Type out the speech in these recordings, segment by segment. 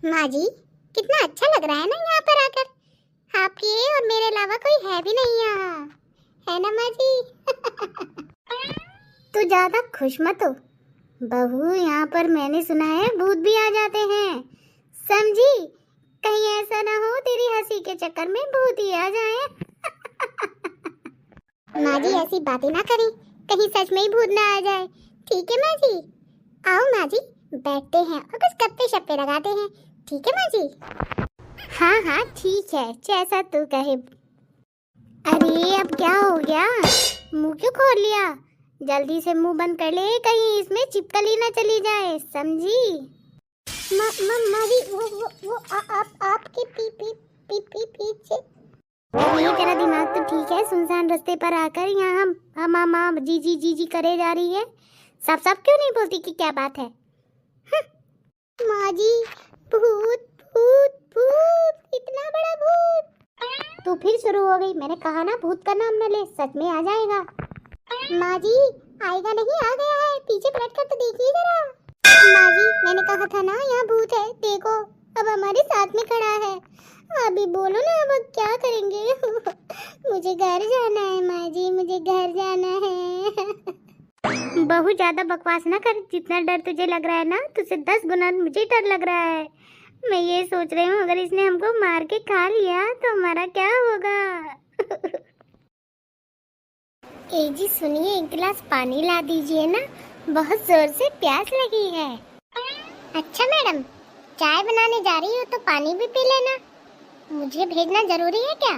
माँ जी, कितना अच्छा लग रहा है ना यहाँ पर आकर। आपके और मेरे अलावा कोई है भी नहीं यहाँ, है ना माँ जी? तू ज्यादा खुश मत हो बहू, यहाँ पर मैंने सुना है भूत भी आ जाते हैं, समझी? कहीं ऐसा ना हो तेरी हंसी के चक्कर में भूत ही आ जाए। माँ जी ऐसी बातें ना करें, कहीं सच में ही भूत ना आ जाए। ठीक है माँ जी, आओ माँ जी बैठते हैं और कुछ गप्पे शप्पे लगाते हैं। ठीक है माँ जी? हाँ हाँ ठीक है, जैसा तू कहे। अरे अब क्या हो गया, मुंह क्यों खोल लिया? जल्दी से मुंह बंद कर ले, कहीं इसमें छिपकली ना चली जाए, समझी? माँ जी वो आपके पीछे। ये तेरा दिमाग तो ठीक है, सुनसान रास्ते पर आकर यहाँ हम जी करे जा रही है। साफ साफ क्यों नहीं बोलती कि क्या बात है? माँ जी भूत भूत भूत, इतना बड़ा भूत। तू फिर शुरू हो गई, मैंने कहा ना भूत का नाम न ले, सच में आ जाएगा। माँ जी आएगा नहीं, आ गया है, पीछे पलट कर तो देखिए जरा। माँ जी मैंने कहा था ना यहाँ भूत है, देखो अब हमारे साथ में खड़ा है। अभी बोलो ना, अब क्या करेंगे? मुझे घर जाना है माँ जी, मुझे घर जाना है। बहुत ज्यादा बकवास ना कर, जितना डर तुझे लग रहा है ना, तुझसे 10 गुना मुझे डर लग रहा है। मैं ये सोच रही हूँ अगर इसने हमको मार के खा लिया तो हमारा क्या होगा? ए जी सुनिए, एक गिलास पानी ला दीजिए ना, बहुत जोर से प्यास लगी है। अच्छा मैडम, चाय बनाने जा रही हो तो पानी भी पी लेना, मुझे भेजना जरूरी है क्या?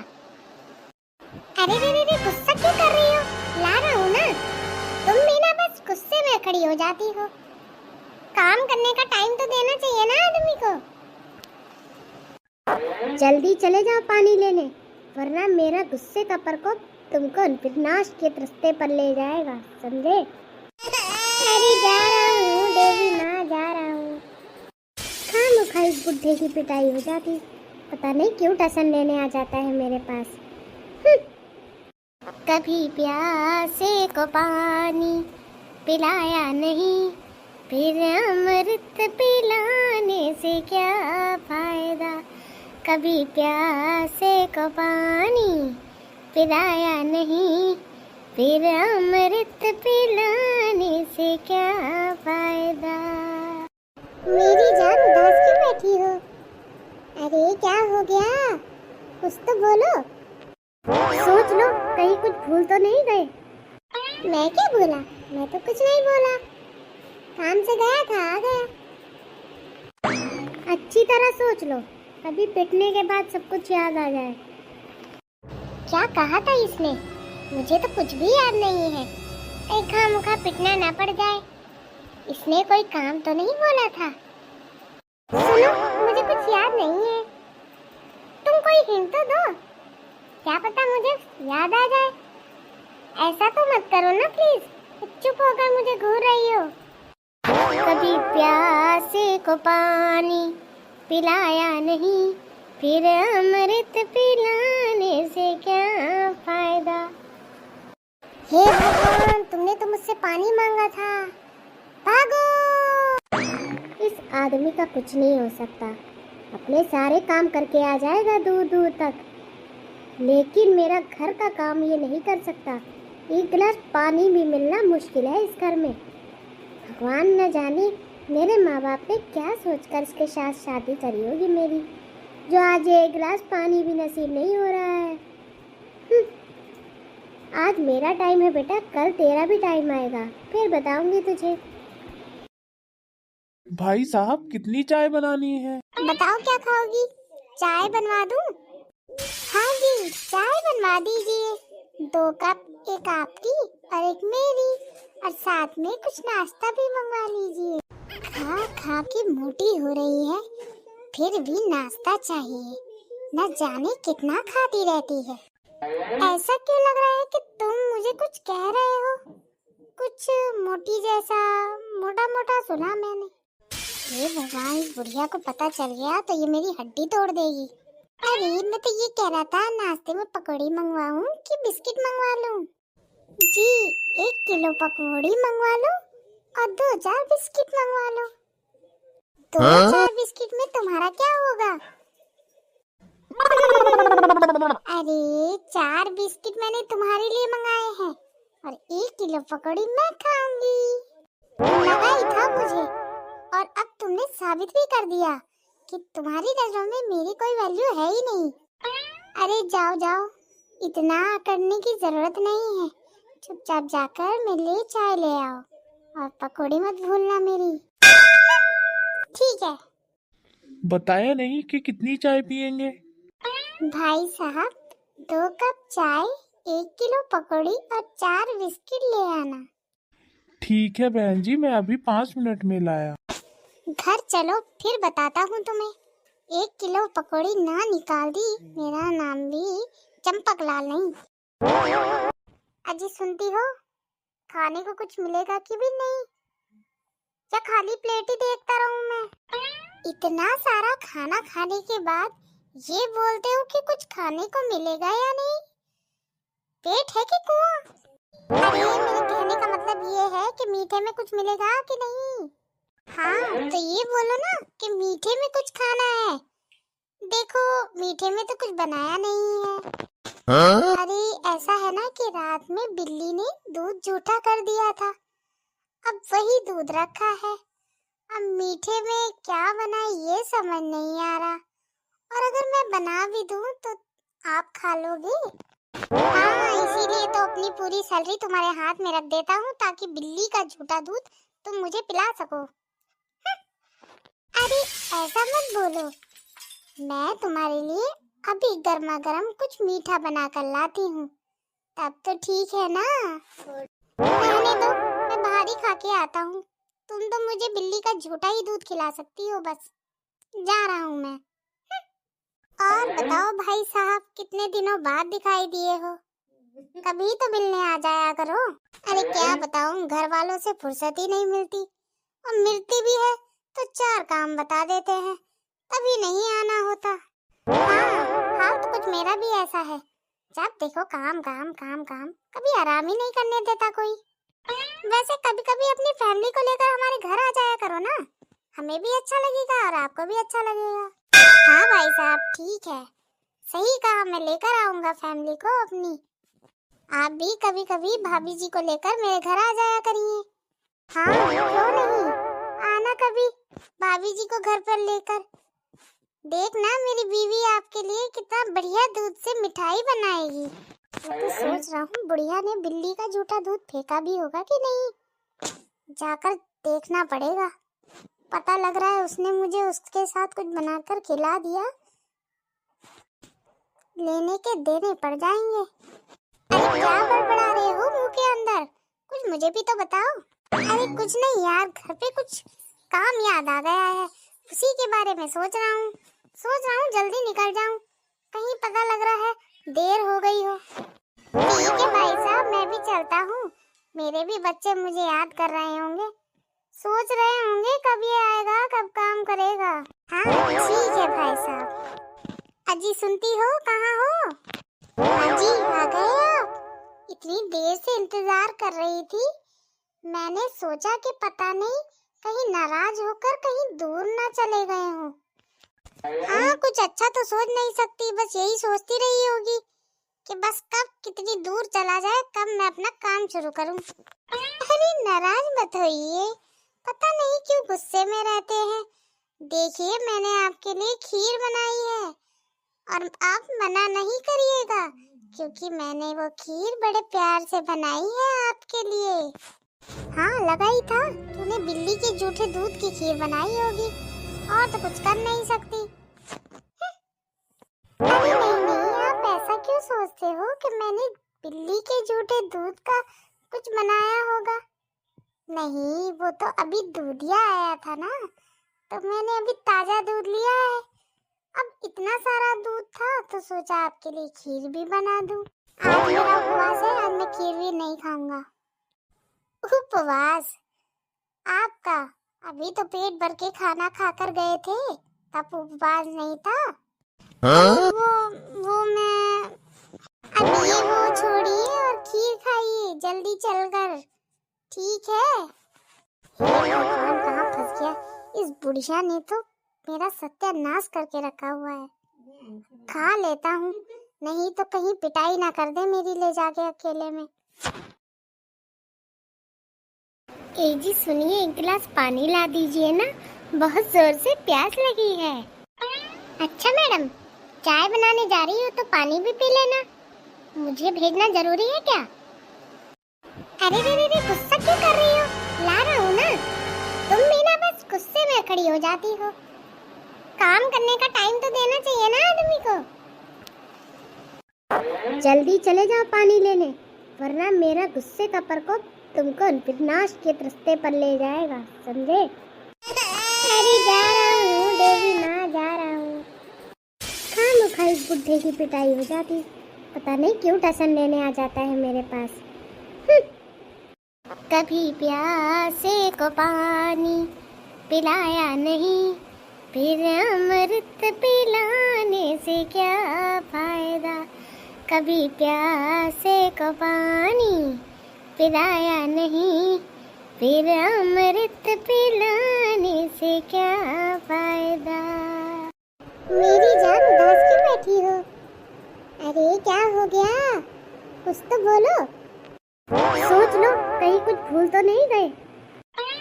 अरे रे गुस्सा क्यों कर रही हो, ला रहा हूँ ना। तुम भी ना बस गुस्से में खड़ी हो जाती हो, काम करने का टाइम तो देना चाहिए ना आदमी को। जल्दी चले जाओ पानी लेने, वरना मेरा गुस्से का प्रकोप तुमको विनाश के रास्ते पर ले जाएगा, समझे? अरे जा रहा हूँ देवी माँ, जा रहा हूँ। खामोखा इस बुड्ढे की पिटाई हो जाती, पता नहीं क्यों टसन लेने आ जाता है मेरे पास। कभी प्यासे को पानी पिलाया नहीं, फिर अमृत पिलाने से क्या फायदा। कभी प्यासे को पानी पिलाया नहीं, फिर अमृत पिलाने से क्या फायदा। मेरी जान उदास क्यों बैठी हो? अरे क्या हो गया, कुछ तो बोलो। सोच लो कहीं कुछ भूल तो नहीं गए। मैं क्या बोला, मैं तो कुछ नहीं बोला, काम से गया था आ गया। अच्छी तरह सोच लो, कभी पिटने के बाद सब कुछ याद आ जाए। क्या कहा था इसने, मुझे तो कुछ भी याद नहीं है। एक खामखा पिटना ना पड़ जाए, इसने कोई काम तो नहीं बोला था। सुनो मुझे कुछ याद नहीं है, तुम कोई हिंट तो दो, क्या पता मुझे याद आ जाए। ऐसा तो मत करो ना प्लीज, चुप होकर मुझे घूर रही हो। कभी प्यासे को पानी पिलाया नहीं, फिर अमृत पिलाने से क्या फायदा। हे भगवान, तुमने तो मुझसे पानी मांगा था, भागो। इस आदमी का कुछ नहीं हो सकता, अपने सारे काम करके आ जाएगा दूर दूर तक, लेकिन मेरा घर का काम ये नहीं कर सकता। एक गिलास पानी भी मिलना मुश्किल है इस घर में। भगवान न जाने मेरे माँ बाप ने क्या सोचकर इसके साथ शादी करी होगी मेरी, जो आज एक गिलास पानी भी नसीब नहीं हो रहा है। आज मेरा टाइम है बेटा, कल तेरा भी टाइम आएगा, फिर बताऊंगी तुझे। भाई साहब कितनी चाय बनानी है? बताओ क्या खाओगी, चाय बनवा दूं? हाँ जी चाय बनवा दीजिए, 2 कप, एक आपकी और एक मेरी, और साथ में कुछ नाश्ता भी मंगवा लीजिए। खा खा के मोटी हो रही है, फिर भी नाश्ता चाहिए, न जाने कितना खाती रहती है। ऐसा क्यों लग रहा है कि तुम मुझे कुछ कह रहे हो, कुछ मोटी जैसा, मोटा मोटा सुना मैंने। ये भगवान, इस बुढ़िया को पता चल गया तो ये मेरी हड्डी तोड़ देगी। अरे मैं तो ये कह रहा था, नाश्ते में पकौड़ी मंगवाऊं कि बिस्किट मंगवा लूं? जी 1 किलो पकौड़ी मंगवा लो और 2-4 बिस्किट मंगवा लो। तो 4 बिस्किट में तुम्हारा क्या होगा? अरे 4 बिस्किट मैंने तुम्हारे लिए मंगाए हैं और 1 किलो पकौड़ी मैं खाऊंगी। लगा ही था मुझे, और अब तुमने साबित भी कर दिया कि तुम्हारी नजरों में मेरी कोई वैल्यू है ही नहीं। अरे जाओ जाओ, इतना करने की जरूरत नहीं है। चुपचाप जाकर मेरे लिए चाय ले आओ और पकौड़ी मत भूलना मेरी। ठीक है। बताया नहीं कि कितनी चाय पियेंगे? भाई साहब, 2 कप चाय, 1 किलो पकौड़ी और 4 बिस्किट ले आना। ठीक है बहन जी, मैं अभी 5 मिनट में लाया। घर चलो फिर बताता हूँ तुम्हें। 1 किलो पकौड़ी ना निकाल दी, मेरा नाम भी चंपक लाल नहीं। अजी सुनती हो, खाने को कुछ मिलेगा कि भी नहीं, या खाली प्लेट ही देखता रहूं मैं? इतना सारा खाना खाने के बाद ये बोलते हो कि कुछ खाने को मिलेगा या नहीं? पेट है कि कुआं? अरे मेरे कहने का मतलब ये है कि मीठे में कुछ मिलेगा कि नहीं? हाँ तो ये बोलो ना कि मीठे में कुछ खाना है। देखो मीठे में तो कुछ बनाया नहीं है। अरे ऐसा है ना कि रात में बिल्ली ने दूध जूठा कर दिया था, अब वही दूध रखा है। अब मीठे में क्या बना ये समझ नहीं आ रहा, और अगर मैं बना भी दूं तो आप खा लोगे? हाँ इसीलिए तो अपनी पूरी सैलरी तुम्हारे हाथ में रख देता हूँ ताकि बिल्ली का झूठा दूध तुम मुझे पिला सको। अरे ऐसा मत बोलो, मैं तुम्हारे लिए अभी गर्मा गर्म कुछ मीठा बना कर लाती हूँ, तब तो ठीक है ना? रहने दो, मैं बाहर ही खा के आता हूँ। तुम तो मुझे बिल्ली का झूठा ही दूध खिला सकती हो, बस जा रहा हूँ मैं। और बताओ भाई साहब, कितने दिनों बाद दिखाई दिए हो? कभी तो मिलने आ जाया करो। अरे क्या बताऊं, घर वालों से फुर्सत ही नहीं मिलती, और मिलती भी है तो 4 काम बता देते हैं, तभी नहीं आना होता। हाँ हाल तो कुछ मेरा भी ऐसा है, जब देखो काम काम काम काम, कभी आराम ही नहीं करने देता कोई। वैसे कभी कभी अपनी फैमिली को लेकर हमारे घर आ जाया करो ना, हमें भी अच्छा लगेगा और आपको भी अच्छा लगेगा। हाँ भाई साहब ठीक है, सही कहा, मैं लेकर आऊंगा फैमिली को अपनी। आप भी कभी कभी भाभी जी को लेकर मेरे घर आ जाया करिए। हाँ क्यों नहीं, आना कभी भाभी जी को घर पर लेकर। देखना मेरी बीवी आपके लिए कितना बढ़िया दूध से मिठाई बनाएगी। मैं तो सोच रहा हूँ बुढ़िया ने बिल्ली का झूठा दूध फेंका भी होगा कि नहीं, जाकर देखना पड़ेगा। पता लग रहा है उसने मुझे उसके साथ कुछ बनाकर खिला दिया, लेने के देने पड़ जाएंगे। अरे क्या बड़बड़ा रहे हो मुंह के अंदर, कुछ मुझे भी तो बताओ। अरे कुछ नहीं यार, घर पे कुछ काम याद आ गया है, उसी के बारे में सोच रहा हूँ जल्दी निकल जाऊं, कहीं पता लग रहा है देर हो गई हो। ठीक है भाई साहब, मैं भी चलता हूँ, मेरे भी बच्चे मुझे याद कर रहे होंगे, सोच रहे होंगे कब ये आएगा कब काम करेगा। हाँ ठीक है भाई साहब। अजी सुनती हो, कहाँ हो? हाँ जी आ गए आप, इतनी देर से इंतजार कर रही थी, मैंने सोचा कि पता नहीं कहीं नाराज होकर कहीं दूर ना चले गए हो। हाँ कुछ अच्छा तो सोच नहीं सकती, बस यही सोचती रही होगी कि बस कब कितनी दूर चला जाए, कब मैं अपना काम शुरू करूं। अरे नाराज मत होइए, पता नहीं क्यों गुस्से में रहते हैं। देखिए मैंने आपके लिए खीर बनाई है और आप मना नहीं करिएगा, क्योंकि मैंने वो खीर बड़े प्यार से बनाई है आपके लिए। हाँ लगा ही था तूने बिल्ली के जूठे दूध की खीर बनाई होगी, और तो कुछ कर नहीं सकती। अरे नहीं, आप ऐसा क्यों सोचते हो कि मैंने बिल्ली के जूठे दूध का कुछ बनाया होगा? नहीं, वो तो अभी दूधिया आया था ना, तो मैंने अभी ताजा दूध लिया है। अब इतना सारा दूध था तो सोचा आपके लिए खीर भी बना दूं। आज मेरा उपवास है, आज मैं खीर भी नहीं खाऊंगा। उपवास आपका? अभी तो पेट भर के खाना खाकर गए थे, तब उपवास नहीं था। वो मैं अभी वो छोड़िए और खीर खाइए जल्दी चलकर, ठीक है? भगवान कहाँ फंस गया, इस बुढ़िया ने तो मेरा सत्यानाश करके रखा हुआ है। खा लेता हूँ, नहीं तो कहीं पिटाई ना कर दे मेरी ले जाके अकेले में। जी सुनिए, एक गिलास पानी ला दीजिए ना, बहुत जोर से प्यास लगी है। अच्छा मैडम, चाय बनाने जा रही हो तो पानी भी पी लेना। मुझे भेजना जरूरी है क्या? अरे रे रे, गुस्सा क्यों कर रही हो? ला रहा हूँ ना। तुम भी ना बस गुस्से में खड़ी हो जाती हो। काम करने का टाइम तो देना चाहिए ना आदमी को। जल्दी चले जाओ पानी लेने, वरना मेरा गुस्से का प्रकोप तुमको विनाश के रास्ते पर ले जाएगा, समझे? अरे जा रहा हूँ देवी माँ, जा रहा हूँ। खामखा इस बुड्ढे की पिटाई हो जाती, पता नहीं क्यों टसन लेने आ जाता है मेरे पास। कभी प्यासे को पानी पिलाया नहीं, फिर अमृत पिलाने से क्या फायदा। कभी प्यासे को पानी पिलाया नहीं, फिर अमृत पिलाने से क्या फायदा। मेरी जान उदास क्यों बैठी हो? अरे क्या हो गया, कुछ तो बोलो। सोच लो, कहीं कुछ भूल तो नहीं गए?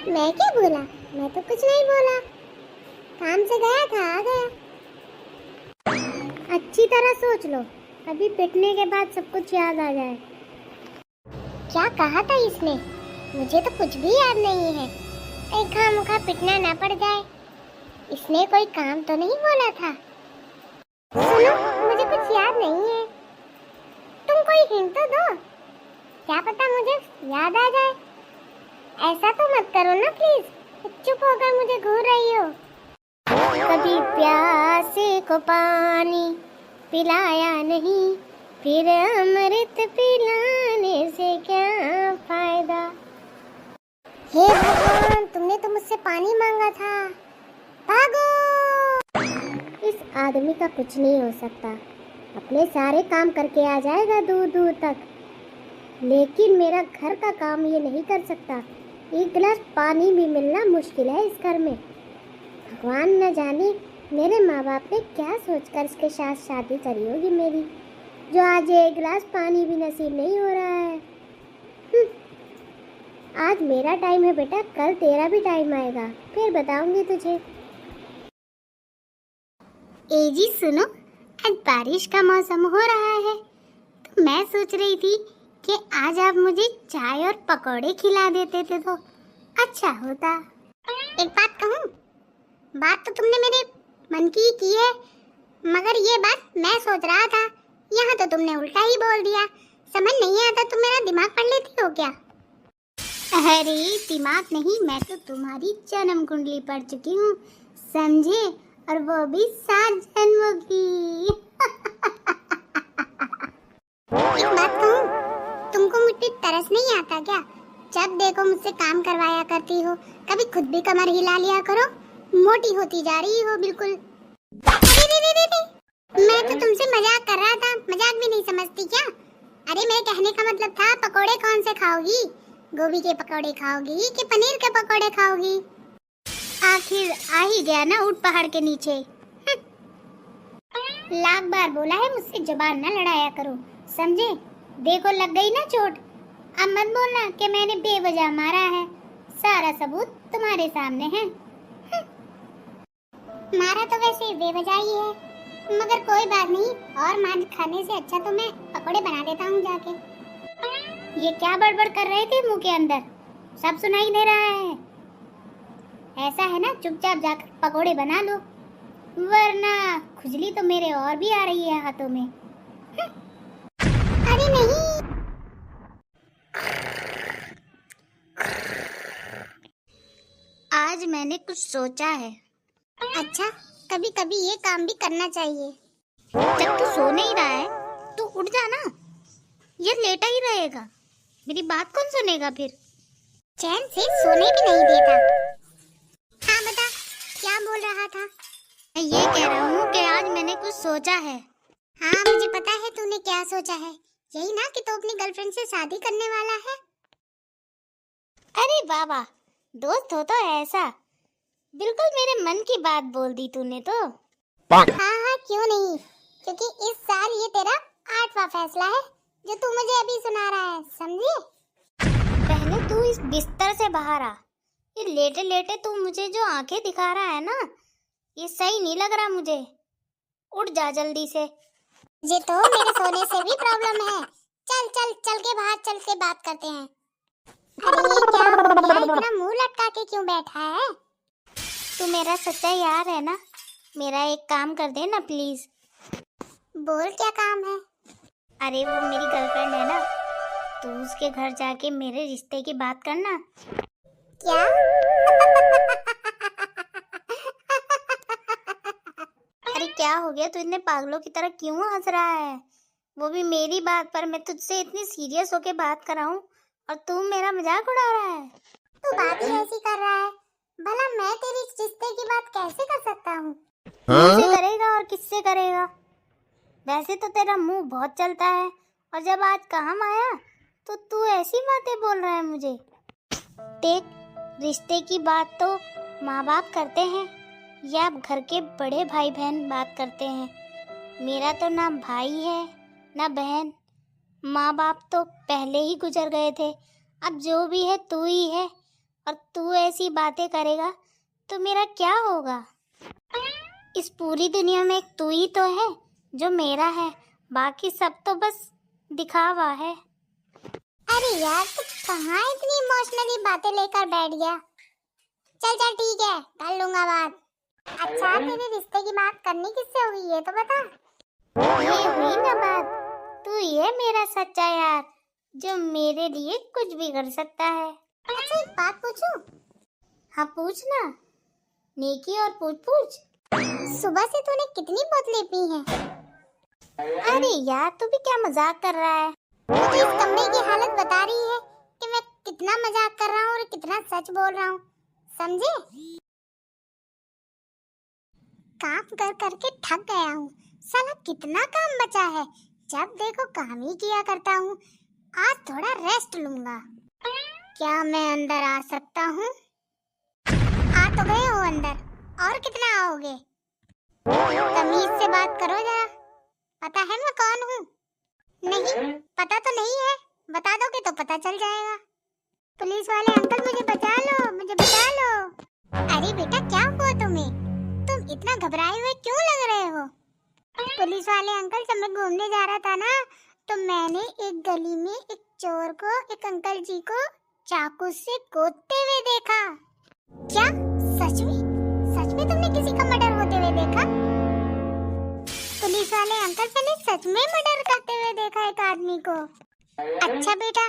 मैं क्या बोला? मैं तो कुछ नहीं बोला, काम से गया था, आ गया। अच्छी तरह सोच लो, अभी पिटने के बाद सब कुछ याद आ जाए। क्या कहा था इसने? मुझे तो कुछ भी याद नहीं है। कहीं खामखा पिटना ना पड़ जाए। इसने कोई काम तो नहीं बोला था? सुनो, मुझे कुछ याद नहीं है, तुम कोई हिंट तो दो, क्या पता मुझे याद आ जाए। ऐसा तो मत करो ना प्लीज, चुप होकर मुझे घूर रही हो। कभी प्यासे को पानी पिलाया नहीं, फिर अमृत पिलाने से क्या फायदा। हे भगवान, तुमने तो मुझसे पानी मांगा था, भागो। इस आदमी का कुछ नहीं हो सकता, अपने सारे काम करके आ जाएगा दूर दूर तक, लेकिन मेरा घर का काम ये नहीं कर सकता। एक गिलास पानी भी मिलना मुश्किल है इस घर में। भगवान न जाने मेरे माँ बाप ने क्या सोचकर इसके साथ शादी करी होगी मेरी, जो आज एक गिलास पानी भी नसीब नहीं हो रहा है। आज मेरा टाइम है बेटा, कल तेरा भी टाइम आएगा, फिर बताऊंगी तुझे। जी सुनो, आज बारिश का मौसम हो रहा है, तो मैं सोच रही थी कि आज आप मुझे चाय और पकौड़े खिला देते थे तो अच्छा होता। एक बात कहूँ, बात तो तुमने मेरे मन की है, मगर ये बात मैं सोच रहा था, यहाँ तो तुमने उल्टा ही बोल दिया। समझ नहीं आता, तुम मेरा दिमाग पढ़ लेती हो क्या? अरे दिमाग नहीं, मैं तो तुम्हारी जन्म कुंडली पढ़ चुकी हूँ, समझे, और वो भी 7 जन्मों की। एक बात कहूँ, तुमको मुझ पे तरस नहीं आता क्या? जब देखो मुझसे काम करवाया करती हो, कभी खुद भी कमर हिला लिया करो, मोटी होती जा रही हो बिल्कुल। मैं तो तुमसे मजाक कर रहा था, मजाक भी नहीं समझती क्या? अरे मेरे कहने का मतलब था, पकोड़े कौन से खाओगी? गोभी के पकोड़े खाओगी कि पनीर के पकोड़े खाओगी? आखिर आ ही गया ना ऊंट पहाड़ के नीचे। लाख बार बोला है मुझसे जुबान न लड़ाया करो, समझे? देखो लग गई ना चोट, अब मत बोलना कि मैंने बेवजह मारा है, सारा सबूत तुम्हारे सामने है। मारा तो वैसे बेवजह ही है, मगर कोई बात नहीं, और मार खाने से अच्छा तो मैं पकोड़े बना देता हूँ जाके। ये क्या बड़बड़ कर रहे थे मुंह के अंदर? सब सुनाई दे रहा है। ऐसा है ना, चुपचाप जाकर पकोड़े बना लो, वरना खुजली तो मेरे और भी आ रही है हाथों में। अरे नहीं, आज मैंने कुछ सोचा है। अच्छा, कभी कभी ये काम भी करना चाहिए। जब तू सो नहीं रहा है तो उठ जा ना, ये लेटा ही रहेगा, मेरी बात कौन सुनेगा फिर? चैन से सोने भी नहीं देता। हाँ बता, क्या बोल रहा था? मैं ये कह रहा हूँ कि आज मैंने कुछ सोचा है। हाँ मुझे पता है तूने क्या सोचा है, यही ना कि तू अपनी गर्लफ्रेंड से शादी करने वाला है। अरे बाबा, दोस्त हो तो ऐसा, बिल्कुल मेरे मन की बात बोल दी तूने तो। हाँ हाँ क्यों नहीं, क्योंकि इस साल ये तेरा 8वां फैसला है जो तू मुझे अभी सुना रहा है, समझे? पहले तू इस बिस्तर से बाहर आ। ये लेटे लेटे तू मुझे जो आंखें दिखा रहा है ना, ये सही नहीं लग रहा मुझे। उठ जा जल्दी से। ये तो मेरे सोने से भी प्रॉब्लम है। चल चल चल के बाहर चल के बात करते हैं। अरे ये क्या हो गया, इतना मुंह लटका के क्यों बैठा है? तू मेरा सच्चा यार है ना, मेरा एक काम कर दे ना प्लीज। बोल क्या काम है? अरे वो मेरी गर्लफ्रेंड है ना, तू उसके घर जाके मेरे रिश्ते की बात करना। क्या? अरे क्या हो गया, तू इतने पागलों की तरह क्यों हंस रहा है? वो भी मेरी बात पर। मैं तुझसे इतनी सीरियस होके बात कर रहा हूँ और तू मेरा मजाक उड़ा रहा है। तू बात ही ऐसी कर रहा है, भला मैं तेरी रिश्ते की बात कैसे कर सकता हूँ? किससे करेगा और किससे करेगा? वैसे तो तेरा मुंह बहुत चलता है, और जब आज काम आया तो तू ऐसी बातें बोल रहा है मुझे। देख, रिश्ते की बात तो माँ बाप करते हैं या घर के बड़े भाई बहन बात करते हैं। मेरा तो ना भाई है ना बहन। माँ बाप तो पहले ही गुजर गए थे, अब जो भी है तू ही है, और तू ऐसी बातें करेगा तो मेरा क्या होगा? इस पूरी दुनिया में एक तू ही तो है जो मेरा है, बाकी सब तो बस दिखावा है। अरे यार, तू कहाँ इतनी इमोशनली बातें लेकर बैठ गया? चल चल ठीक है, कर लूंगा बात। अच्छा, तेरे रिश्ते की बात करनी किससे हुई है तो बता। ये हुई ना बात, तू ये मेरा सच्चा यार जो मेरे लिए कुछ भी कर सकता है। अच्छा एक बात पूछूं? हाँ पूछ ना, नेकी और पूछ पूछ। सुबह से तूने कितनी बोतलें पी हैं? अरे यार, तू भी क्या मजाक कर रहा है? तो इस कमरे की हालत बता रही है कि मैं कितना मजाक कर रहा हूँ और कितना सच बोल रहा हूँ, समझे? काम कर करके थक गया हूँ, साला कितना काम बचा है, जब देखो काम ही किया करता हूँ। आज थोड़ा रेस्ट लूंगा। क्या मैं अंदर आ सकता हूँ? आ तो गए हो अंदर, और कितना आओगे? तमीज से बात करो जरा, पता है मैं कौन हूँ? नहीं पता तो नहीं है, बता दोगे तो पता चल जाएगा। पुलिस वाले अंकल मुझे बचा लो, मुझे बचा लो। अरे बेटा क्या हुआ तुम्हें? तुम इतना घबराए हुए क्यों लग रहे हो? पुलिस वाले अंकल, जब मैं घूमने जा रहा था ना, तो मैंने एक गली में एक चोर को, एक अंकल जी को चाकू से गोदते हुए देखा। क्या? सच में? सच में तुमने किसी का मर्डर होते हुए देखा? पुलिस वाले अंकल, मैंने सच में मर्डर करते हुए देखा एक आदमी को। अच्छा बेटा,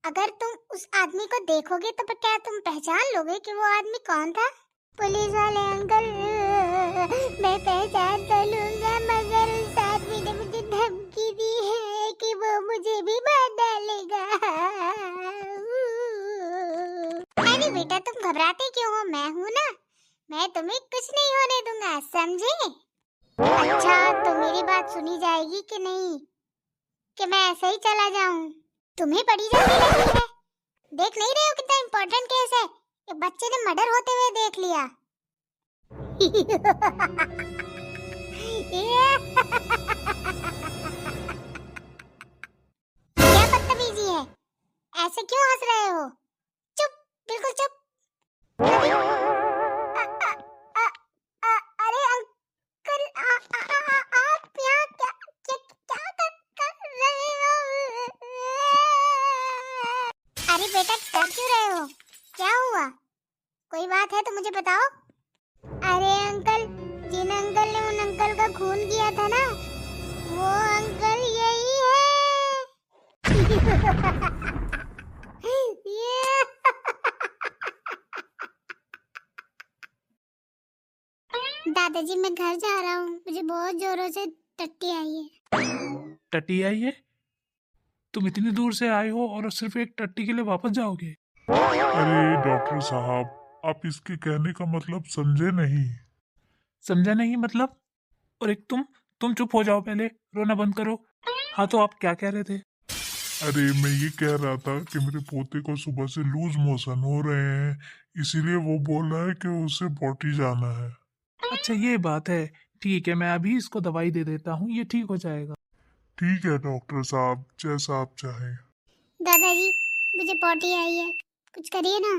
अगर तुम उस आदमी को देखोगे तो क्या तुम पहचान लोगे कि वो आदमी कौन था? पुलिस वाले अंकल, मैं पहचान तो लूंगा, मगर उस आदमी ने मुझे धमकी दी है कि वो मुझे भी मार डालेगा। अरे बेटा, तुम घबराते क्यों हो? मैं हूँ ना, मैं तुम्हें कुछ नहीं होने दूंगा, समझे? अच्छा, तो मेरी बात सुनी जाएगी कि नहीं, कि मैं ऐसे ही चला जाऊं? तुम्हें बड़ी जल्दी लगी है, देख नहीं रहे हो कितना इम्पोर्टेंट केस है? एक बच्चे ने मर्डर होते हुए देख लिया। क्या बदतमीजी है, ऐसे क्यों हंस रहे हो? चुप, बिल्कुल चुप। अरे अरे अंकल, आप यहाँ क्या कर रहे हो? अरे बेटा, डर क्यों रहे हो? क्या हुआ? कोई बात है तो मुझे बताओ। अरे अंकल, जिन अंकल ने उन अंकल का खून किया था ना, वो अंकल यही है। दादाजी, मैं घर जा रहा हूँ, मुझे बहुत जोरों से टट्टी आई है। टट्टी आई है? तुम इतनी दूर से आए हो और सिर्फ एक टट्टी के लिए वापस जाओगे? अरे डॉक्टर साहब, आप इसके कहने का मतलब समझे नहीं। समझा नहीं मतलब? और एक तुम चुप हो जाओ, पहले रोना बंद करो। हाँ तो आप क्या कह रहे थे? अरे मैं ये कह रहा था कि मेरे पोते को सुबह से लूज मोशन हो रहे हैं, इसीलिए वो बोल रहा है कि उसे पॉटी जाना है। अच्छा ये बात है, ठीक है मैं अभी इसको दवाई दे देता हूँ, ये ठीक हो जाएगा। ठीक है डॉक्टर साहब, जैसा आप चाहें। दादाजी, मुझे पॉटी आई है, कुछ करिए ना।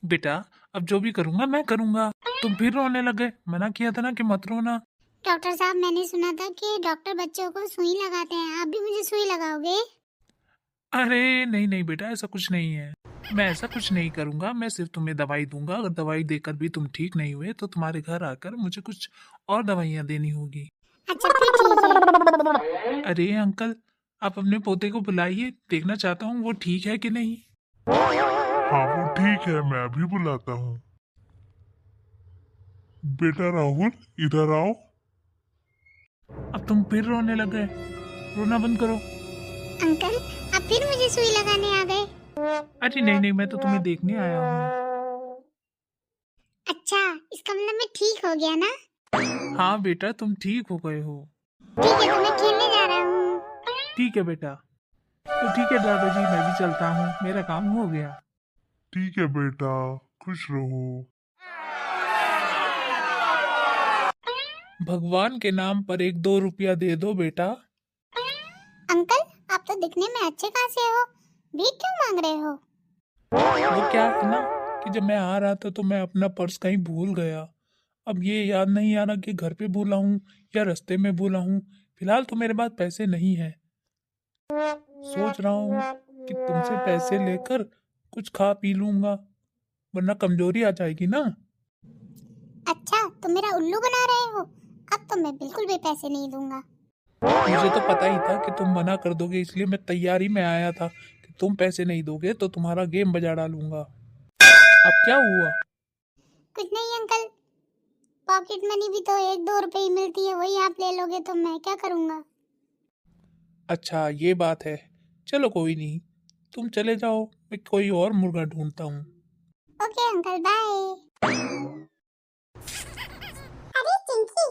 बेटा अब जो भी करूँगा मैं करूँगा। तुम फिर रोने लगे, मना किया था ना कि मत रोना। डॉक्टर साहब, मैंने सुना था कि डॉक्टर बच्चों को सुई लगाते हैं, आप भी मुझे सुई लगाओगे? अरे नहीं नहीं बेटा, ऐसा कुछ नहीं है, मैं ऐसा कुछ नहीं करूँगा। मैं सिर्फ तुम्हें दवाई दूंगा, अगर दवाई देकर भी तुम ठीक नहीं हुए तो तुम्हारे घर आकर मुझे कुछ और दवाइयाँ देनी होगी। अच्छा फिर ठीक है। अरे अंकल, आप अपने पोते को बुलाइए, देखना चाहता हूँ वो ठीक है कि नहीं। हाँ वो ठीक है, मैं अभी बुलाता हूँ। बेटा राहुल, इधर आओ। अब तुम फिर रोने लगे, रोना बंद करो। अंकल, आप फिर मुझे सुई लगाने आ गए? अरे नहीं नहीं, मैं तो तुम्हें देखने आया हूँ। अच्छा, इसका मतलब मैं ठीक हो गया ना? हाँ बेटा, तुम ठीक हो गए हो। ठीक है, तो मैं खेलने जा रहा हूँ। ठीक है बेटा, तो ठीक है दादाजी, मैं भी चलता हूँ, मेरा काम हो गया। ठीक है बेटा, खुश रहो। भगवान के नाम पर 1-2 रुपया दे दो बेटा। अंकल, आप तो दिखने में अच्छे खासे हो, भीख क्यों मांग रहे हो? वो क्या है ना कि जब मैं आ रहा था तो मैं अपना पर्स कहीं भूल गया। अब ये याद नहीं आ रहा कि घर पे भूला हूँ या रास्ते में भूला हूँ। फिलहाल तो मेरे पास पैसे नहीं है। सोच रहा हूँ कि तुमसे पैसे लेकर कुछ खा पी लूंगा, वरना कमजोरी आ जाएगी ना। अच्छा, तुम मेरा उल्लू बना रहे हो? अब तो मैं बिल्कुल भी पैसे नहीं दूंगा। मुझे तो पता ही था कि तुम मना कर दोगे, इसलिए मैं तैयारी में आया था कि तुम पैसे नहीं दोगे तो तुम्हारा गेम बजा डालूंगा। अब क्या हुआ? कुछ नहीं अंकल, पॉकेट मनी भी तो 1-2 रुपए ही मिलती है, वही आप ले लोगे तो मैं क्या करूँगा? अच्छा ये बात है, चलो कोई नहीं, तुम चले जाओ, मैं कोई और मुर्गा ढूंढता हूँ। Okay uncle, bye. अरे चिंकी,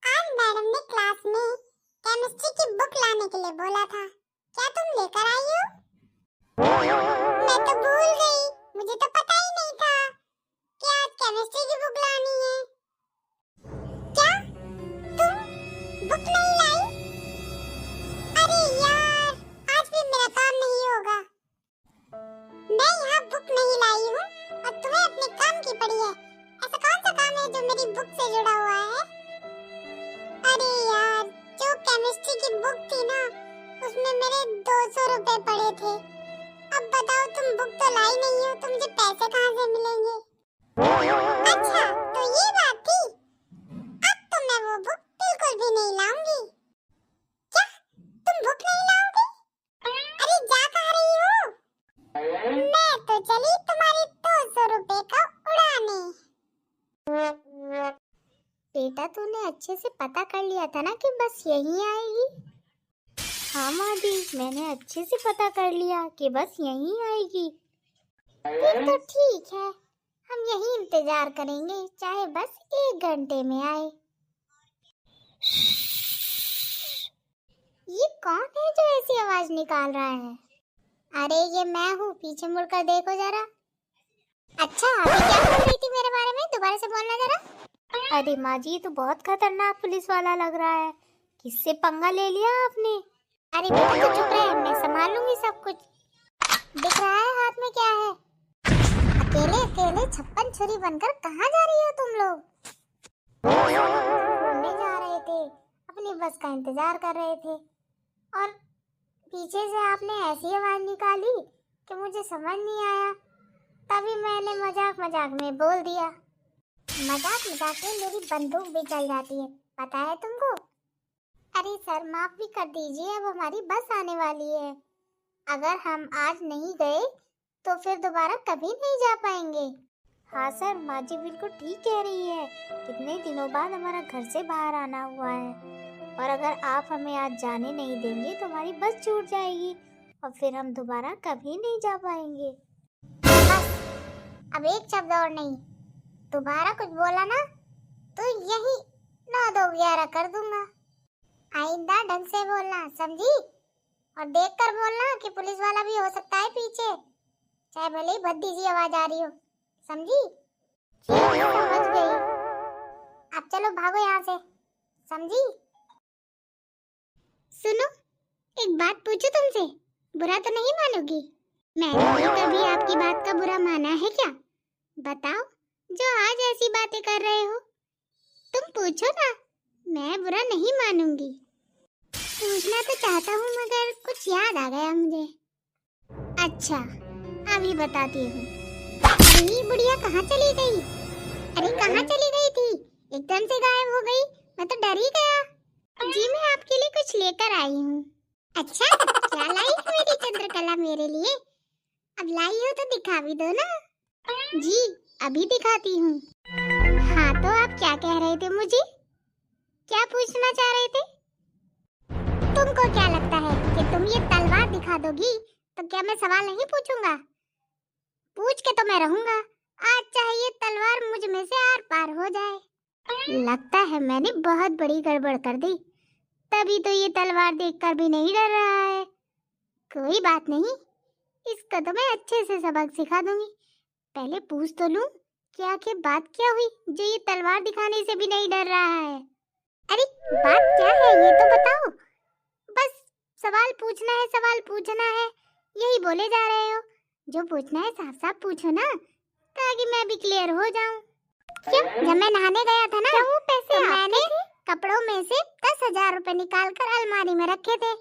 आज मैडम ने क्लास में केमिस्ट्री की बुक लाने के लिए बोला था, क्या तुम लेकर आई हो? मैं तो भूल गई, मुझे तो पता ही नहीं था कि आज केमिस्ट्री की बुक लानी है। क्या तुम बुक नहीं लाई? अरे यार, आज भी मेरा काम नहीं होगा। मैं यहाँ बुक नहीं लाई हूँ और तुम्हें अपने काम की पड़ी है। ऐसा कौन सा काम है जो मेरी बुक से जुड़ा हुआ है? अरे यार, जो केमिस्ट्री की बुक थी ना, उसमें मेरे 200 रुपए पड़े थे। अब बताओ, तुम बुक तो लाई नहीं हो, तो मुझे पैसे कहाँ से मिलेंगे? अच्छा, तो ये बात थी। अब तो मैं वो बुक बिल्कुल भी नहीं लाऊंगी। क्या तुम बुक नहीं लाओगे? अरे जा कहाँ रही हो? मैं तो चली तुम्हारे 200 रुपए का उड़ाने। बेटा, तूने अच्छे से पता कर लिया था ना कि बस यहीं आएगी? हाँ माँ जी, मैंने अच्छे से पता कर लिया कि बस यहीं आएगी। फिर तो ठीक है, हम यहीं इंतजार करेंगे, चाहे बस 1 घंटे में आए। ये कौन है जो ऐसी आवाज निकाल रहा है? अरे ये मैं हूँ, पीछे मुड़कर देखो जरा। अच्छा, अभी क्या बोल रही थी मेरे बारे में? दोबारा से बोलना जरा। अरे माँ जी, ये तो बहुत खतरनाक पुलिस वाला लग रहा है, किससे पंगा ले लिया आपने? अरे बेटा तो चुप रहे, मैं संभाल लूंगी सब कुछ। दिख रहा है हाथ में क्या है? अकेले अकेले 56 छुरी बनकर कहाँ जा रही हो तुम लोग? घूमने जा रहे थे, अपनी बस का इंतजार कर रहे थे, और पीछे से आपने ऐसी आवाज निकाली कि मुझे समझ नहीं आया, तभी मैंने मजाक मजाक में बोल दिया। मजाक मजाक में मेरी बंदूक भी चल जाती है, पता है तुमको? अरे सर, माफ भी कर दीजिए, अब हमारी बस आने वाली है। अगर हम आज नहीं गए तो फिर दोबारा कभी नहीं जा पाएंगे। हाँ सर, माँ जी बिल्कुल ठीक कह रही है, कितने दिनों बाद हमारा घर से बाहर आना हुआ है, और अगर आप हमें आज जाने नहीं देंगे तो हमारी बस छूट जाएगी और फिर हम दोबारा कभी नहीं जा पाएंगे। बस, अब एक शब्द और नहीं, दोबारा कुछ बोला ना तो यही 9-2-11 कर दूंगा। आइंदा ढंग से बोलना, समझी? और देखकर बोलना कि पुलिस वाला भी हो सकता है पीछे, चाहे भले ही भद्दी सी आवाज आ रही हो, समझी? जी समझ गई। अब चलो भागो यहाँ से, समझी? सुनो, एक बात पूछूं तुमसे, बुरा तो नहीं मानोगी? मैंने कभी आपकी बात का बुरा माना है क्या? बताओ, जो आज ऐसी बातें कर रहे हो। तुम पूछो ना, मैं बुरा नहीं मानूंगी। पूछना तो चाहता हूँ मगर कुछ याद आ गया मुझे। अच्छा, अभी बताती हूँ। अरे बुढ़िया कहाँ चली गई? अरे कहाँ चली गई थी? एकदम से गायब हो गई, मैं तो डर ही गया। जी मैं आपके लिए कुछ लेकर आई हूँ। अच्छा, क्या लाई है मेरी चंद्रकला मेरे लिए? अब लाई हो तो दिखा भी दो ना। जी अभी दिखाती हूँ। हाँ तो आप क्या कह रहे थे मुझे? क्या पूछना चाह रहे थे? तुमको क्या लगता है कि तुम ये तलवार दिखा दोगी तो क्या मैं सवाल नहीं पूछूंगा? पूछ के तो मैं रहूंगा, आज चाहे ये तलवार मुझ में से आर पार हो जाए। लगता है मैंने बहुत बड़ी गड़बड़ कर दी, तभी तो ये तलवार देखकर भी नहीं डर रहा है। कोई बात नहीं, इसको तो मैं अच्छे से सबक सिखा दूंगी। पहले पूछ तो लूं कि आखिर बात क्या हुई जो ये तलवार दिखाने से भी नहीं डर रहा है। अरे बात क्या है ये तो बताओ। बस सवाल पूछना है, सवाल पूछना है, यही बोले जा रहे हो। जो पूछना है साफ साफ पूछो ना, ताकि मैं भी क्लियर हो जाऊं। क्यों? जब मैं नहाने गया था ना, वो पैसे तो मैंने कपड़ों में से 10,000 रुपए निकाल कर अलमारी में रखे थे।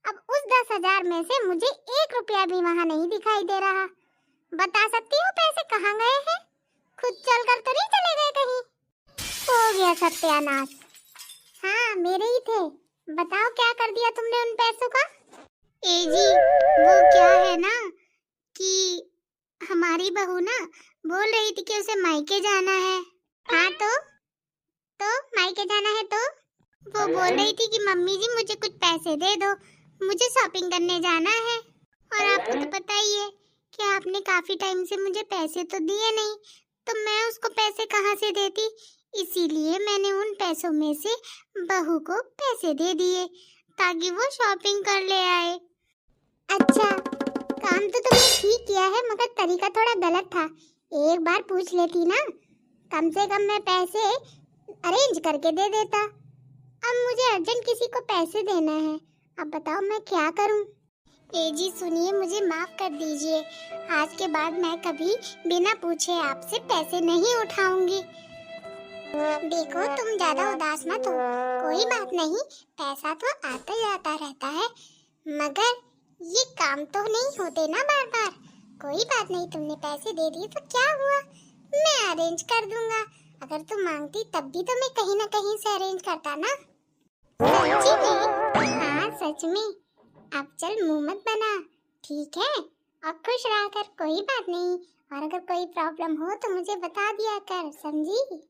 अब उस 10,000 में से मुझे 1 रुपया भी वहाँ नहीं दिखाई दे रहा। बता सकती हो पैसे कहाँ गए हैं? खुद चल कर तो नहीं चले गए कहीं? हो गया सत्यानाश। हाँ मेरे ही थे। बताओ क्या कर दिया तुमने उन पैसों का? ए जी वो क्या है ना कि हमारी बहू ना बोल रही थी कि उसे मायके जाना है। हाँ तो मायके जाना है तो वो बोल रही थी कि मम्मी जी मुझे कुछ पैसे दे दो, मुझे शॉपिंग करने जाना है। और आपको तो पता ही है कि आपने काफी टाइम से मुझे पैसे तो दिए नहीं, तो मैं उसको पैसे कहाँ से देती, इसीलिए मैंने उन पैसों में से बहू को पैसे दे दिए ताकि वो शॉपिंग कर ले आए। अच्छा, काम तो तुमने ठीक किया है मगर तरीका थोड़ा गलत था। एक बार पूछ लेती ना, कम से कम मैं पैसे अरेंज करके दे देता। अब मुझे अर्जेंट किसी को पैसे देना है, अब बताओ मैं क्या करूं? ए जी सुनिए, मुझे माफ कर दीजिए, आज के बाद मैं कभी बिना पूछे आपसे पैसे नहीं उठाऊंगी। देखो तुम ज्यादा उदास मत हो, कोई बात नहीं, पैसा तो आता जाता रहता है, मगर ये काम तो नहीं होते ना बार बार। कोई बात नहीं, तुमने पैसे दे दिए तो क्या हुआ, मैं अरेंज कर दूंगा। अगर तुम मांगती तब भी तो मैं कहीं ना कहीं से अरेंज करता ना। सच्ची में? हाँ सच में। अब चल मुंह मत बना, ठीक है? और खुश रहा कर, कोई बात नहीं। और अगर कोई प्रॉब्लम हो तो मुझे बता दिया कर, समझी?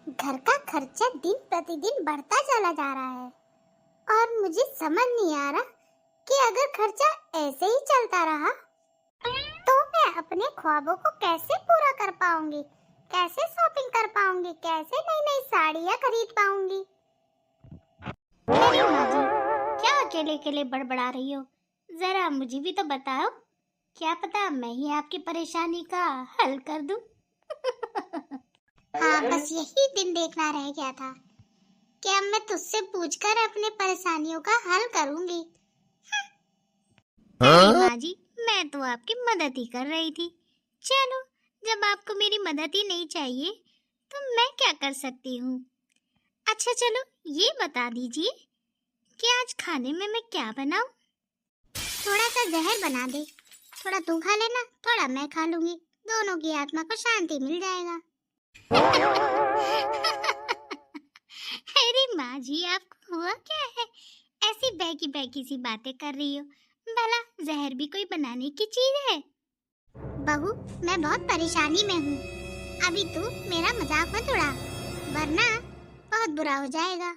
घर का खर्चा दिन प्रतिदिन बढ़ता चला जा रहा है और मुझे समझ नहीं आ रहा कि अगर खर्चा ऐसे ही चलता रहा तो मैं अपने ख्वाबों को कैसे पूरा कर पाऊंगी, कैसे शॉपिंग कर पाऊंगी, कैसे नई नई साड़ियाँ खरीद पाऊंगी। अरे माँ जी, क्या अकेले अकेले बड़बड़ा रही हो? जरा मुझे भी तो बताओ, क्या पता मैं ही आपकी परेशानी का हल कर दूं। हाँ बस यही दिन देखना रह गया था कि अब मैं तुझसे पूछकर अपने परेशानियों का हल करूंगी। माँ जी, मैं तो आपकी मदद ही कर रही थी। चलो, जब आपको मेरी मदद ही नहीं चाहिए तो मैं क्या कर सकती हूँ। अच्छा चलो ये बता दीजिए कि आज खाने में मैं क्या बनाऊं? थोड़ा सा जहर बना दे, थोड़ा तू खा लेना, थोड़ा मैं खा लूंगी, दोनों की आत्मा को शांति मिल जाएगा। अरे माँ जी, आपको हुआ क्या है? ऐसी बहकी बहकी सी बातें कर रही हो, भला जहर भी कोई बनाने की चीज है? बहू, मैं बहुत परेशानी में हूँ, अभी तू मेरा मजाक मत उड़ा, वरना बहुत बुरा हो जाएगा।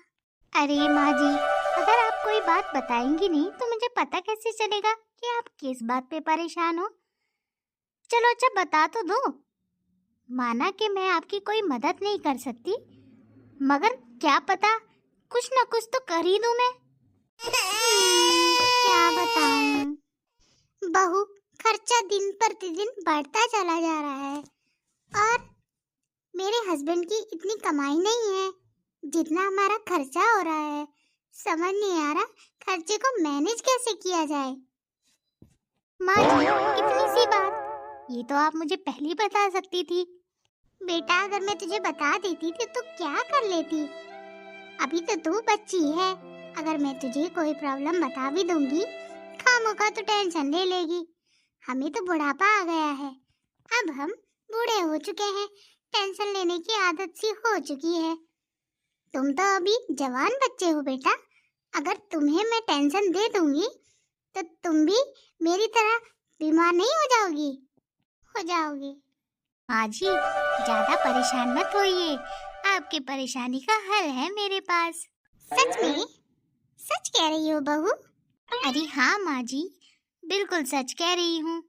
अरे माँ जी, अगर आप कोई बात बताएंगी नहीं तो मुझे पता कैसे चलेगा कि आप किस बात पे परेशान हो? चलो अच्छा बता तो दो। माना कि मैं आपकी कोई मदद नहीं कर सकती, मगर क्या पता कुछ न कुछ तो कर ही दूं मैं। क्या बताऊं बहू, खर्चा दिन प्रतिदिन बढ़ता चला जा रहा है और मेरे हस्बैंड की इतनी कमाई नहीं है जितना हमारा खर्चा हो रहा है। समझ नहीं आ रहा खर्चे को मैनेज कैसे किया जाए। माँ जी, इतनी सी बात, ये तो आप मुझे पहले ही बता सकती थी। बेटा, अगर मैं तुझे बता देती थी तो क्या कर लेती। अभी तो तू बच्ची है, अगर मैं तुझे कोई प्रॉब्लम बता भी दूंगी, खामोखा तो टेंशन ले लेगी। हमें तो बुढ़ापा आ गया है, अब हम बूढ़े हो चुके हैं, टेंशन लेने की आदत सी हो चुकी है। तुम तो अभी जवान बच्चे हो बेटा, अगर तुम्हें मैं टेंशन दे दूंगी तो तुम भी मेरी तरह बीमार नहीं हो जाओगी। हो जाओगी। माँ जी, ज्यादा परेशान मत होइए, आपकी परेशानी का हल है मेरे पास। सच में? सच कह रही हो बहू? अरे हाँ माँ जी, बिल्कुल सच कह रही हूँ।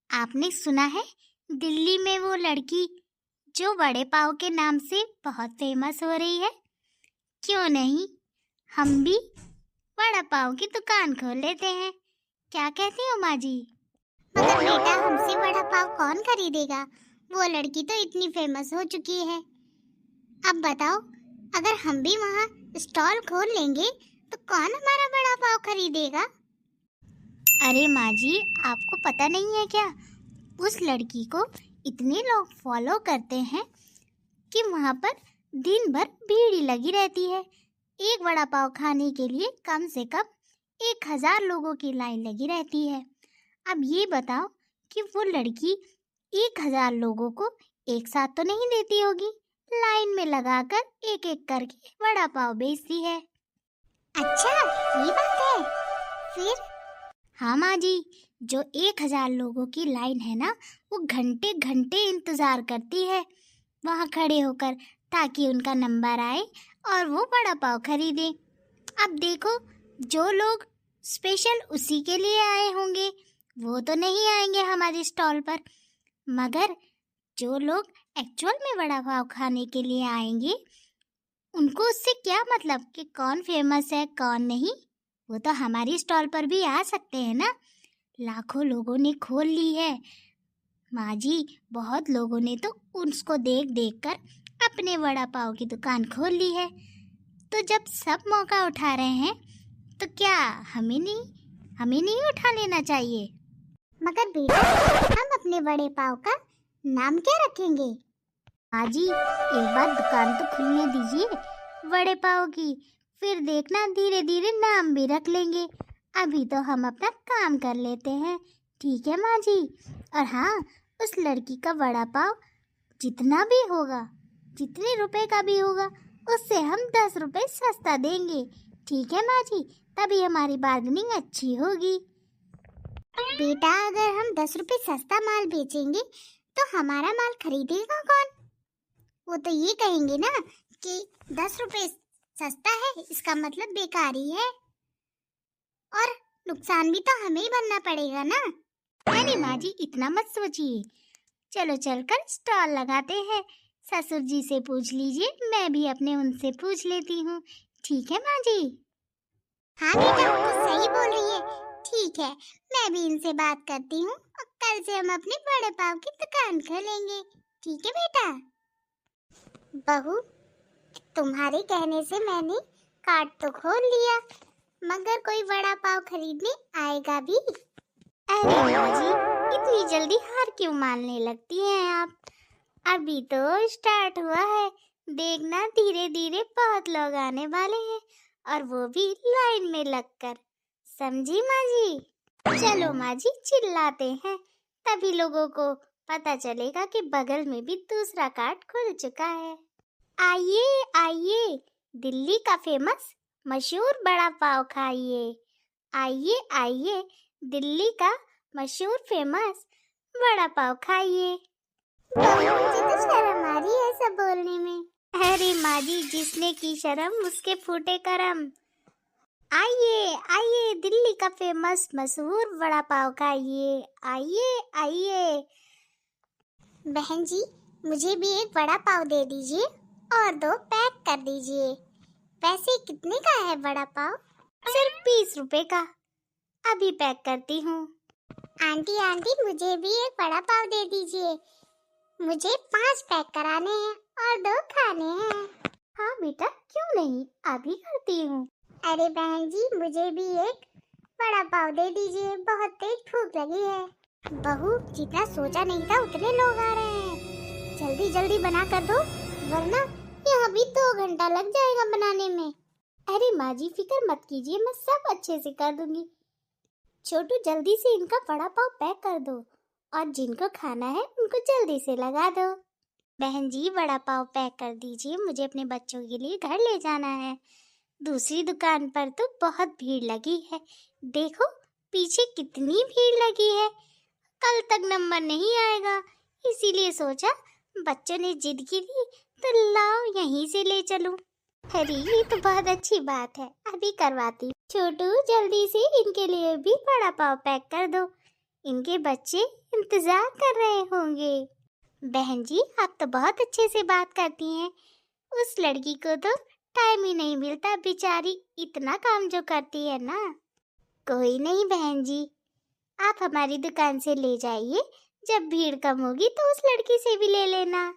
आपने सुना है दिल्ली में वो लड़की जो बड़े पाव के नाम से बहुत फेमस हो रही है? क्यों नहीं, हम भी बड़ा पाव की दुकान खोल लेते हैं। क्या कहती हो माँ जी? मगर बेटा, हमसे बड़ा पाव कौन खरीदेगा? वो लड़की तो इतनी फेमस हो चुकी है। अब बताओ, अगर हम भी वहाँ स्टॉल खोल लेंगे तो कौन हमारा बड़ा पाव खरीदेगा? अरे माँ जी, आपको पता नहीं है क्या, उस लड़की को इतने लोग फॉलो करते हैं कि वहाँ पर दिन भर भीड़ ही लगी रहती है। एक बड़ा पाव खाने के लिए कम से कम 1000 लोगों की लाइन लगी रहती है। अब ये बताओ कि वो लड़की 1000 लोगों को एक साथ तो नहीं देती होगी, लाइन में लगाकर एक एक करके बड़ा पाव बेचती है। अच्छा, ये बात है फिर? हाँ माँ जी, जो 1000 लोगों की लाइन है ना, वो घंटे घंटे इंतजार करती है वहाँ खड़े होकर, ताकि उनका नंबर आए और वो बड़ा पाव खरीदे। अब देखो, जो लोग स्पेशल उसी के लिए आए होंगे वो तो नहीं आएंगे हमारे स्टॉल पर, मगर जो लोग एक्चुअल में बड़ा पाव खाने के लिए आएंगे, उनको उससे क्या मतलब कि कौन फेमस है कौन नहीं, वो तो हमारी स्टॉल पर भी आ सकते हैं ना। लाखों लोगों ने खोल ली है माँ जी, बहुत लोगों ने तो उसको देख देख कर अपने वड़ा पाव की दुकान खोल ली है। तो जब सब मौका उठा रहे हैं तो क्या हमें नहीं उठा लेना चाहिए? मगर बेटा, हम अपने बड़े पाव का नाम क्या रखेंगे? माँ जी, एक बार दुकान तो खुलने दीजिए बड़े पाव की, फिर देखना धीरे धीरे नाम भी रख लेंगे। अभी तो हम अपना काम कर लेते हैं, ठीक है माँ जी? और हाँ, उस लड़की का वड़ा पाव जितना भी होगा, जितने रुपए का भी होगा, उससे हम 10 रुपए सस्ता देंगे, ठीक है माँ जी? तभी हमारी बार्गेनिंग अच्छी होगी। बेटा, अगर हम 10 रुपए सस्ता माल बेचेंगे तो हमारा माल खरीदेगा कौन? वो तो ये कहेंगे ना कि 10 रुपए सस्ता है, इसका मतलब बेकारी है, और नुकसान भी तो हमें ही भरना पड़ेगा ना। अरे माँ जी, इतना मत सोचिए, चलो चलकर स्टॉल लगाते हैं। ससुर जी से पूछ लीजिए, मैं भी अपने उनसे पूछ लेती हूँ, ठीक है माँ जी? हाँ बेटा, वो तो सही बोल रही है, ठीक है, मैं भी इनसे बात करती हूँ और कल से हम अपने बड़े पाव की दुकान खोलेंगे, ठीक है बेटा? बहू, तुम्हारे कहने से मैंने कार्ड तो खोल लिया, मगर कोई बड़ा पाव खरीदने आएगा भी? अरे माँ जी, इतनी जल्दी हार क्यों मानने लगती हैं आप? अभी तो स्टार्ट हुआ है, देखना धीरे धीरे बहुत लोग आने वाले हैं, और वो भी लाइन में लगकर, समझी माँ जी? चलो माँ जी, चिल्लाते हैं, तभी लोगों को पता चलेगा कि बगल में भी दूसरा कार्ट खुल चुका है। आइए आइए, दिल्ली का फेमस मशहूर बड़ा पाव खाइए। आइए आइए, दिल्ली का मशहूर फेमस बड़ा पाव खाइए। मुझे तो शर्म आ रही है सब बोलने में। अरे माँ जी, जिसने की शर्म उसके फूटे करम। आइए आइए, दिल्ली का फेमस मशहूर बड़ा पाव खाइए। आइए आइए। बहन जी, मुझे भी एक बड़ा पाव दे दीजिए और 2 पैक कर दीजिए। पैसे कितने का है बड़ा पाव? सिर्फ 20 रुपए का। अभी पैक करती हूँ। आंटी आंटी, मुझे भी एक वड़ा पाव दे दीजिए। मुझे 5 पैक कराने हैं और 2 खाने हैं। हाँ बेटा, क्यों नहीं, अभी करती हूँ। अरे बहन जी, मुझे भी एक वड़ा पाव दे दीजिए, बहुत तेज भूख लगी है। बहू, जितना सोचा नहीं था उतने लोग आ रहे हैं। जल्दी जल्दी बना कर दो, वरना यहाँ भी 2 घंटा लग जाएगा बनाने में। अरे माँ जी, फिक्र मत कीजिए, मैं सब अच्छे से कर दूंगी। छोटू, जल्दी से इनका वड़ा पाव पैक कर दो और जिनको खाना है उनको जल्दी से लगा दो। बहन जी, वड़ा पाव पैक कर दीजिए, मुझे अपने बच्चों के लिए घर ले जाना है। दूसरी दुकान पर तो बहुत भीड़ लगी है, देखो पीछे कितनी भीड़ लगी है। कल तक नंबर नहीं आएगा, इसीलिए सोचा बच्चों ने जिद की थी तो लाओ यहीं से ले चलूं। अरे ये तो बहुत अच्छी बात है, अभी करवाती। छोटू, जल्दी से इनके लिए भी वड़ा पाव पैक कर दो, इनके बच्चे इंतजार कर रहे होंगे। बहन जी, आप तो बहुत अच्छे से बात करती हैं। उस लड़की को तो टाइम ही नहीं मिलता, बेचारी इतना काम जो करती है ना। कोई नहीं बहन जी, आप हमारी दुकान से ले जाइए, जब भीड़ कम होगी तो उस लड़की से भी ले लेना,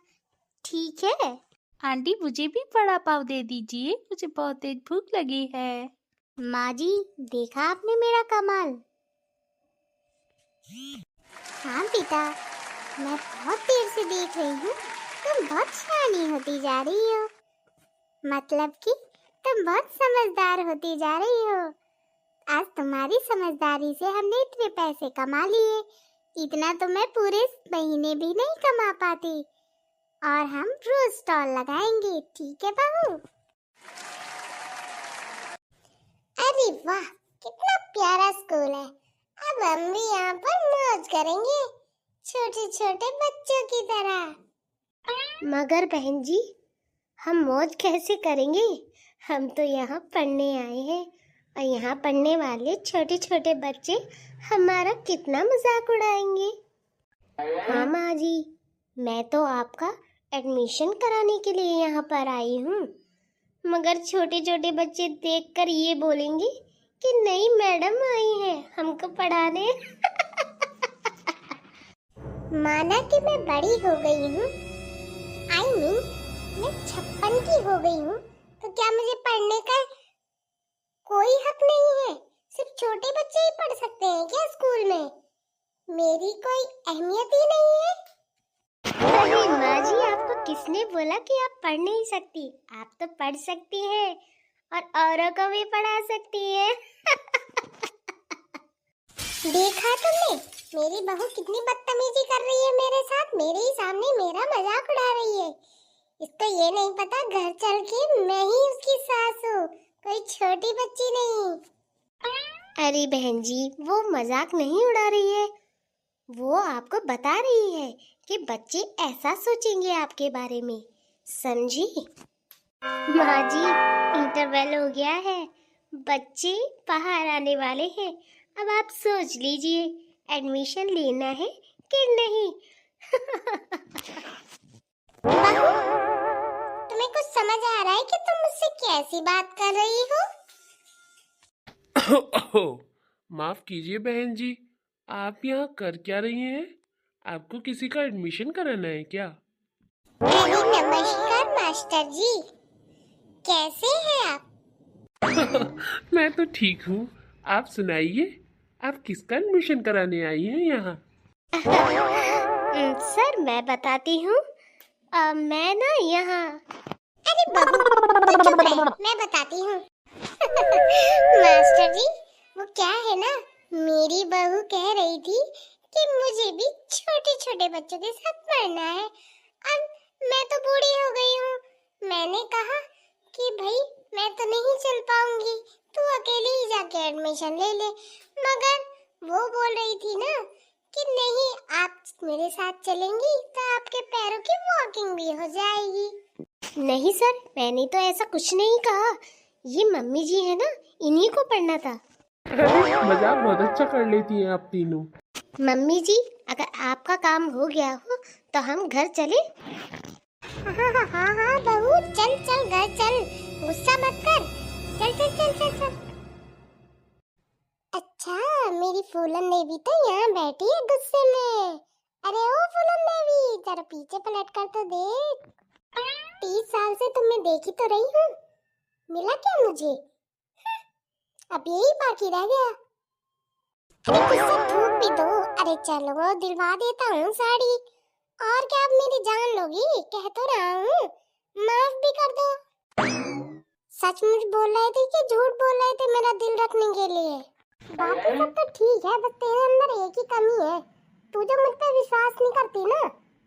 ठीक है? आंटी, मुझे भी वड़ा पाव दे दीजिए, मुझे बहुत तेज भूख लगी है। माँ जी, देखा आपने मेरा कमाल? हाँ बेटा, मैं बहुत देर से देख रही हूँ, तुम बहुत शैतानी होती जा रही हो। मतलब कि तुम बहुत समझदार होती जा रही हो। आज तुम्हारी समझदारी से हमने इतने पैसे कमा लिए, इतना तो मैं पूरे महीने भी नहीं कमा पाती। और हम रोज स्टॉल लगाएंगे, ठीक है बहू? अरे वाह, कितना प्यारा स्कूल है। अब हम भी यहाँ पर मौज करेंगे, छोटे छोटे बच्चों की तरह। मगर बहन जी, हम मौज कैसे करेंगे? हम तो यहाँ पढ़ने आए हैं और यहाँ पढ़ने वाले छोटे छोटे बच्चे हमारा कितना मजाक उड़ाएंगे। हाँ माँ जी, मैं तो आपका एडमिशन कराने के लिए यहाँ पर आई हूँ, मगर छोटे छोटे बच्चे देखकर ये बोलेंगे कि नई मैडम आई है हमको पढ़ाने। माना कि मैं बड़ी हो गई हूँ, I mean, मैं 56 की हो गई हूँ, तो क्या मुझे पढ़ने का कोई हक नहीं है? सिर्फ छोटे बच्चे ही पढ़ सकते हैं क्या स्कूल में? मेरी कोई अहमियत ही नहीं है? अरे माँ जी, आपको किसने बोला कि आप पढ़ नहीं सकती? आप तो पढ़ सकती हैं और औरों को भी पढ़ा सकती है। देखा तुमने, मेरी बहू कितनी बदतमीजी कर रही है मेरे साथ, मेरे ही सामने मेरा मजाक उड़ा रही है। इसको ये नहीं पता घर चल के मैं ही उसकी सास हूँ, कोई छोटी बच्ची नहीं। अरे बहन जी, वो मजाक नहीं उड़ा रही है, वो आपको बता रही है कि बच्चे ऐसा सोचेंगे आपके बारे में, समझी? माँ जी, इंटरवल हो गया है, बच्चे बाहर आने वाले हैं, अब आप सोच लीजिए एडमिशन लेना है कि नहीं। बहू, तुम्हें कुछ समझ आ रहा है कि तुम मुझसे कैसी बात कर रही हो? माफ कीजिए बहन जी, आप यहाँ कर क्या रही हैं? आपको किसी का एडमिशन कराना है क्या? अरे नमस्कार मास्टर जी, कैसे हैं आप? मैं तो ठीक हूँ, आप सुनाइए, आप किसका एडमिशन कराने आई हैं यहाँ? सर मैं बताती हूँ, मैं ना यहाँ। अरे बाबू, चुप रहे, मैं बताती हूँ। मास्टर जी, वो क्या है ना, मेरी बहू कह रही थी कि मुझे भी छोटे छोटे बच्चों के साथ पढ़ना है। अब मैं तो बूढ़ी हो गई हूँ, मैंने कहा कि भाई मैं तो नहीं चल पाऊंगी, तू अकेली ही जाके एडमिशन ले ले। मगर वो बोल रही थी ना कि नहीं, आप मेरे साथ चलेंगी तो आपके पैरों की वॉकिंग भी हो जाएगी। नहीं सर, मैंने तो ऐसा कुछ नहीं कहा, ये मम्मी जी है ना, इन्हीं को पढ़ना था। मजाक बहुत अच्छा कर लेती हैं आप तीनों। मम्मी जी, अगर आपका काम हो गया हो तो हम घर चले? हाँ बहू, चल चल घर चल, गुस्सा मत कर, चल चल चल चल चल। मेरी फूलन देवी तो यहाँ बैठी है गुस्से में। अरे ओ फूलन देवी, जरा पीछे पलट कर तो देख। 30 साल से तुम्हें देखी तो रही हूँ, मिला क्या मुझे? अब यही बाकी रह गया। अरे कुछ तो थूक भी दो। अरे चलो दिलवा देता हूँ साड़ी। और क्या अब मेरी जान लोगी? कह तो रहा हूँ, माफ भी कर दो। सचमुच बोल रहे थे कि झूठ बोल रहे थे मेरा दिल रखने के लिए? बाकी सब तो ठीक है, बस तेरे अंदर एक ही कमी है, तू जो मुझ पे विश्वास नहीं करती ना,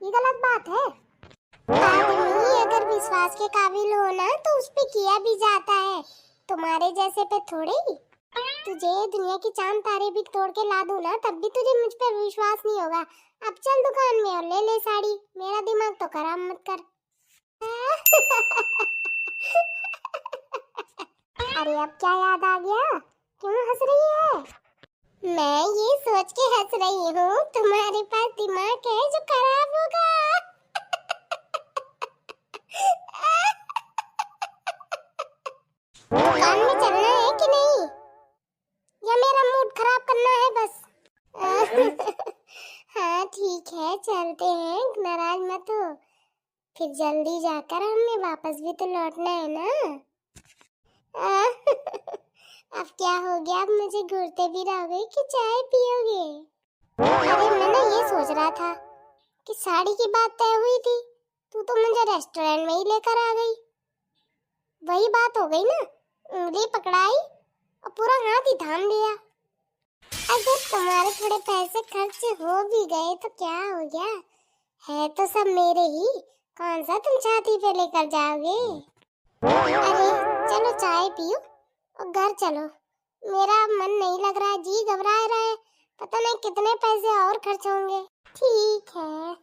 ये गलत बात है। आदमी अगर विश्वास के काबिल हो ना तो उस पे किया भी जाता है, तुम्हारे जैसे पे थोड़े ही। तुझे दुनिया की चांद तारे भी तोड़ के ला दूं ना, तब भी तुझे मुझ पे विश्वास नहीं होगा। अब चल दुकान में और ले ले साड़ी, मेरा दिमाग तो खराब मत कर। अरे अब क्या याद आ गया? क्यों हंस रही है? मैं ये सोच के हंस रही हूँ तुम्हारे पास दिमाग है जो खराब होगा। दुकान में चलना है कि नहीं, या मेरा मूड खराब करना है बस? हाँ ठीक है, चलते हैं, नाराज मत हो। फिर जल्दी जाकर हमें वापस भी तो लौटना है ना। अब क्या हो गया? अब मुझे घूरते भी रहोगे कि चाय पियोगे? अरे मैं ना ये सोच रहा था कि साड़ी की बात तय हुई थी, तू तो मुझे रेस्टोरेंट में ही लेकर आ गई। वही बात हो गई ना, उंगली पकड़ाई और पूरा हाथ ही थाम लिया। अगर तुम्हारे थोड़े पैसे खर्च हो भी गए तो क्या हो गया, है तो सब मेरे ही, कौन सा तुम छाती पे लेकर जाओगे? अरे चलो चाय पियो और घर चलो, मेरा मन नहीं लग रहा है, जी घबरा रहा है, पता नहीं कितने पैसे और खर्च होंगे। ठीक है।